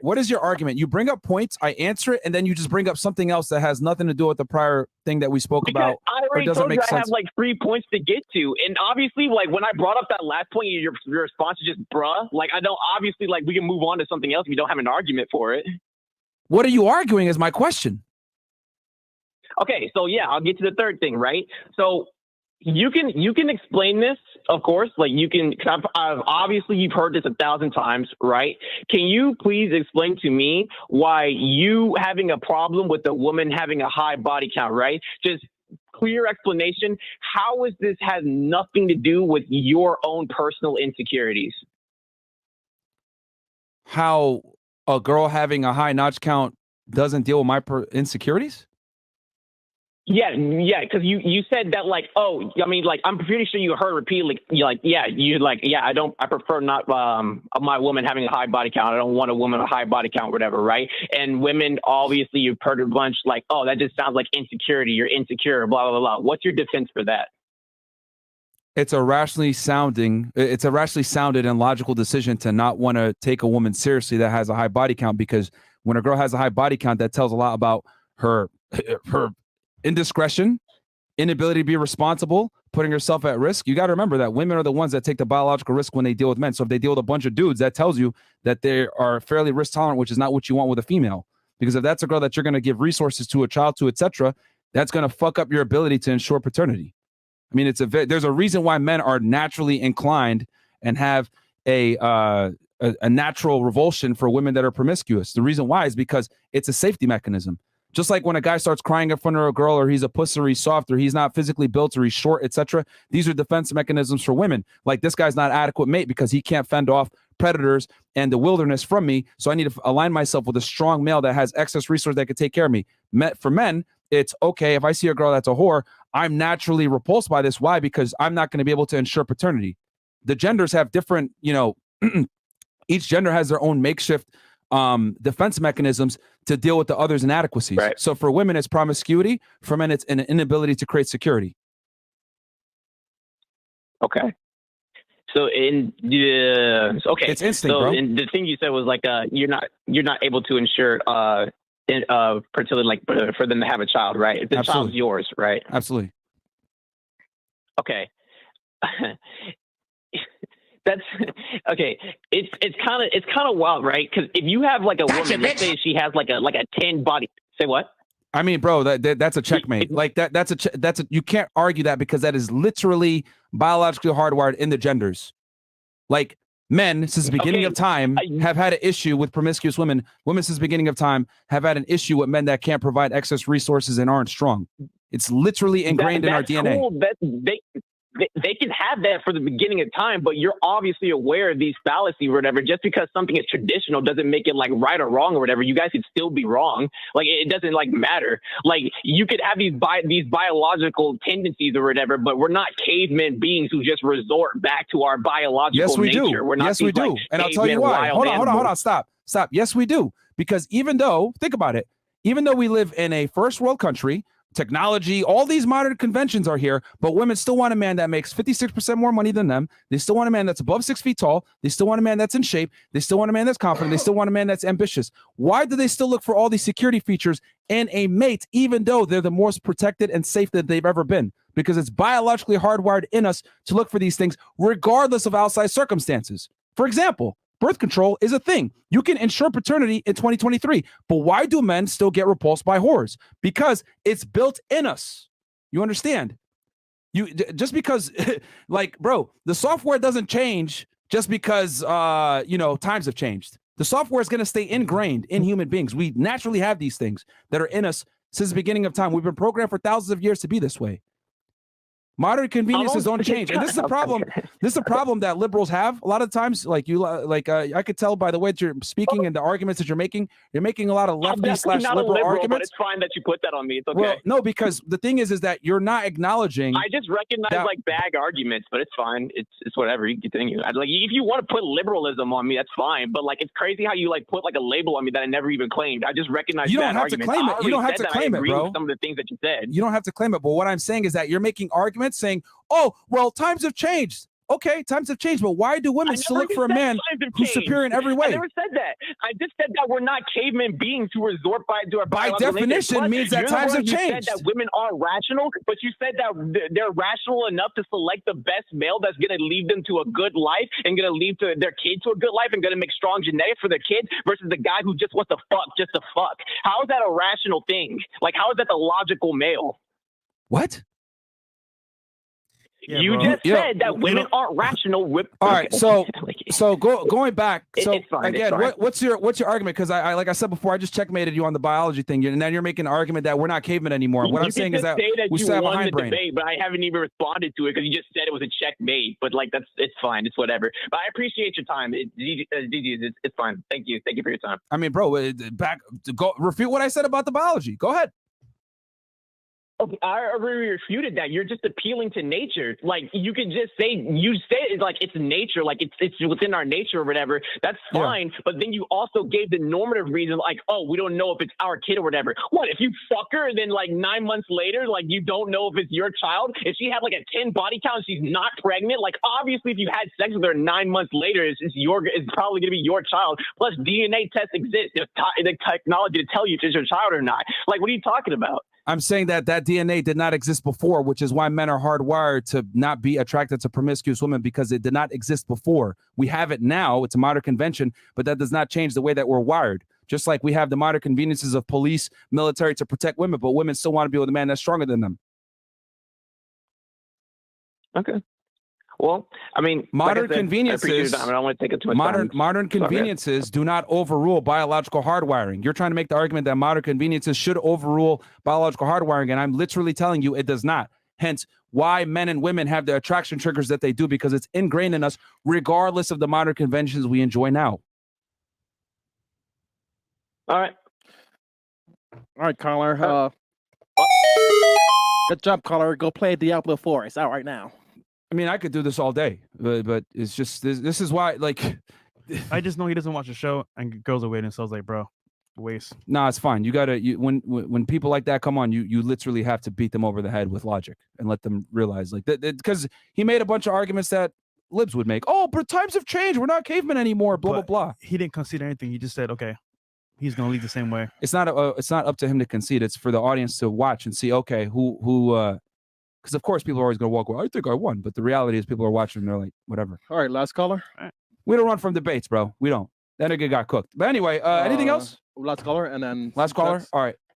What is your argument? You bring up points, I answer it, and then you just bring up something else that has nothing to do with the prior thing that we spoke about. I already told you I have like 3 points to get to. And obviously, like when I brought up that last point, your response is just bruh. Like I don't obviously like we can move on to something else if you don't have an argument for it. What are you arguing is my question. Okay, so yeah, I'll get to the third thing, right? So you can explain this, of course, like you can, obviously you've heard this 1,000 times, right? Can you please explain to me why you having a problem with a woman having a high body count, right? Just clear explanation. How is this has nothing to do with your own personal insecurities? How a girl having a high notch count doesn't deal with my insecurities? Yeah, because you said that like, oh, I mean, like, I'm pretty sure you heard repeatedly, I prefer not my woman having a high body count. I don't want a woman with a high body count, whatever, right? And women, obviously, you've heard a bunch like, oh, that just sounds like insecurity. You're insecure, blah, blah, blah. What's your defense for that? It's a rationally sounded and logical decision to not want to take a woman seriously that has a high body count, because when a girl has a high body count, that tells a lot about her indiscretion, inability to be responsible, putting herself at risk. You got to remember that women are the ones that take the biological risk when they deal with men. So if they deal with a bunch of dudes, that tells you that they are fairly risk tolerant, which is not what you want with a female. Because if that's a girl that you're going to give resources to, a child to, etc., that's going to fuck up your ability to ensure paternity. I mean, there's a reason why men are naturally inclined and have a natural revulsion for women that are promiscuous. The reason why is because it's a safety mechanism. Just like when a guy starts crying in front of a girl, or he's a puss, or he's soft, or he's not physically built, or he's short, etc. These are defense mechanisms for women. Like, this guy's not adequate mate because he can't fend off predators and the wilderness from me. So I need to align myself with a strong male that has excess resource that can take care of me. For men, it's okay. If I see a girl that's a whore, I'm naturally repulsed by this. Why? Because I'm not going to be able to ensure paternity. The genders have different, each gender has their own makeshift defense mechanisms to deal with the other's inadequacies. Right. So for women, it's promiscuity. For men, it's an inability to create security. Okay. So it's instinct, bro. And the thing you said was like, you're not able to ensure fertility, like for them to have a child, right? If the child's yours, right? Absolutely. Okay. That's okay. It's kind of wild, right? Because if you have like a woman, let's say she has like a 10 body. Say what? I mean, bro, that's a checkmate. Like that's you can't argue that, because that is literally biologically hardwired in the genders. Like, men since the beginning of time have had an issue with promiscuous women. Women since the beginning of time have had an issue with men that can't provide excess resources and aren't strong. It's literally ingrained in our DNA. Cool. They can have that for the beginning of time, but you're obviously aware of these fallacies or whatever. Just because something is traditional doesn't make it like right or wrong or whatever. You guys could still be wrong. Like, it doesn't like matter. Like, you could have these biological tendencies or whatever, but we're not cavemen beings who just resort back to our biological nature. Do. We're not yes, we do. Like, and I'll tell you why. Hold on. Stop. Yes, we do. Because even though we live in a first world country, technology, all these modern conventions are here, but women still want a man that makes 56% more money than them. They still want a man that's above 6 feet tall. They still want a man that's in shape. They still want a man that's confident. They still want a man that's ambitious. Why do they still look for all these security features in a mate, even though they're the most protected and safe that they've ever been? Because it's biologically hardwired in us to look for these things, regardless of outside circumstances. For example, birth control is a thing. You can ensure paternity in 2023. But why do men still get repulsed by whores? Because it's built in us. You understand? Just because, like, bro, the software doesn't change just because, times have changed. The software is going to stay ingrained in human beings. We naturally have these things that are in us since the beginning of time. We've been programmed for thousands of years to be this way. Modern conveniences don't change, and this is a problem. This is a problem that liberals have a lot of times. I could tell by the way that you're speaking and the arguments that you're making. You're making a lot of lefty/liberal arguments. But it's fine that you put that on me. It's okay. Well, no, because the thing is that you're not acknowledging. I just recognize like bad arguments, but it's fine. It's whatever. You continue. Like, if you want to put liberalism on me, that's fine. But like, it's crazy how you like put like a label on me that I never even claimed. I just recognize you don't have to claim it. You don't have to claim it, bro. Some of the things that you said. You don't have to claim it. But what I'm saying is that you're making arguments saying, oh, well, times have changed. Okay, times have changed, but why do women still look for a man who's superior in every way? I never said that. I just said that we're not caveman beings who resort to our by definition means that times have changed. You said that women are rational, but you said that they're rational enough to select the best male that's going to lead them to a good life and going to lead to their kid to a good life and going to make strong genetics for their kids versus the guy who just wants to fuck just to fuck. How is that a rational thing? Like, how is that the logical male? What? Yeah, you just said that women aren't rational. All right, so going back. So it's fine, again, what's your argument? Because I like I said before, I just checkmated you on the biology thing, and then you're making an argument that we're not cavemen anymore. What I'm saying is that we still have a hindbrain. Debate, but I haven't even responded to it because you just said it was a checkmate. But like it's fine, it's whatever. But I appreciate your time. It's fine. Thank you for your time. I mean, bro, go refute what I said about the biology. Go ahead. Okay, I already refuted that. You're just appealing to nature. Like, you could just say, it's like it's nature, like it's within our nature or whatever. That's fine. Yeah. But then you also gave the normative reason, like, oh, we don't know if it's our kid or whatever. What if you fuck her and then like 9 months later, like you don't know if it's your child? If she had like a 10 body count, and she's not pregnant. Like, obviously, if you had sex with her 9 months later, it's probably gonna be your child. Plus, DNA tests exist. There's the technology to tell you if it's your child or not. Like, what are you talking about? I'm saying that DNA did not exist before, which is why men are hardwired to not be attracted to promiscuous women, because it did not exist before. We have it now. It's a modern convention, but that does not change the way that we're wired. Just like we have the modern conveniences of police, military to protect women, but women still want to be with a man that's stronger than them. Okay. Well, I mean, modern conveniences. I don't want to take it too much time. Modern conveniences do not overrule biological hardwiring. You're trying to make the argument that modern conveniences should overrule biological hardwiring, and I'm literally telling you it does not. Hence, why men and women have the attraction triggers that they do, because it's ingrained in us, regardless of the modern conventions we enjoy now. All right, caller. Good job, caller. Go play Diablo 4. It's out right now. I mean, I could do this all day, but it's just this is why, like, I just know he doesn't watch the show and goes away, and so I was like, bro, waste. Nah, it's fine. You gotta when people like that come on, you literally have to beat them over the head with logic and let them realize, like, that because he made a bunch of arguments that libs would make. Oh, but times have changed. We're not cavemen anymore. Blah blah blah. He didn't concede anything. He just said, okay, he's gonna leave the same way. It's not up to him to concede. It's for the audience to watch and see. Okay, who. Because, of course, people are always going to walk away. I think I won. But the reality is people are watching and they're like, whatever. All right, last caller. We don't run from debates, bro. We don't. That nigga got cooked. But anyway, anything else? Last caller and then... Last caller? All right.